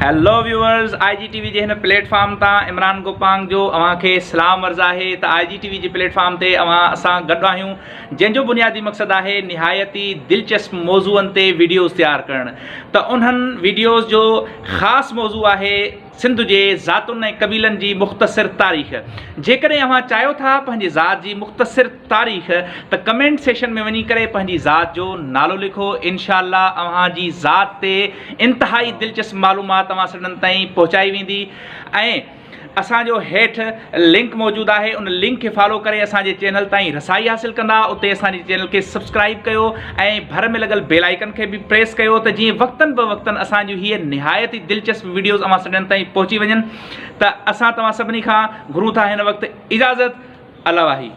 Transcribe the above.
Hello viewers, IGTV जे हिन platform तां इमरान गोपांग जो अवांखे सलाम अर्ज़ आहे त IGTV जे प्लेटफॉर्म ते असां गॾु आहियूं, जंहिंजो बुनियादी मक़सदु आहे निहायती दिलचस्प मौज़ूअनि ते वीडियोज़ तैयार करणु। त उन्हनि वीडियोज़ जो ख़ासि मौज़ू आहे सिंध जे ज़ातुनि ऐं क़बीलनि जी मुख़्तसिर तारीख़। जेकॾहिं अव्हां चाहियो था पंहिंजी ज़ात जी मुख़्तसिर तारीख़ त कमेंट सेशन में वञी करे पंहिंजी ज़ात जो नालो लिखो। इनशाअल्लाह अव्हांजी ज़ात ते इंतिहाई दिलचस्प मालूमात तव्हां सभिनीनि ताईं पहुचाई वेंदी। ऐं असांजो हेठि लिंक मौजूदु आहे, उन लिंक खे फॉलो करे असांजे चैनल ताईं रसाई हासिलु कंदा। उते असांजे चैनल खे सब्सक्राइब कयो ऐं भर में लॻल बेल आइकन खे बि प्रेस कयो त जीअं वक़्तनि ब वक़्तनि असांजूं हीअ निहायती दिलचस्प वीडियोज़ अव्हां सभिनीनि ताईं पहुची वञनि। त असां तव्हां सभिनी खां घुरूं था हिन वक़्तु इजाज़त। अल्लाह वाही।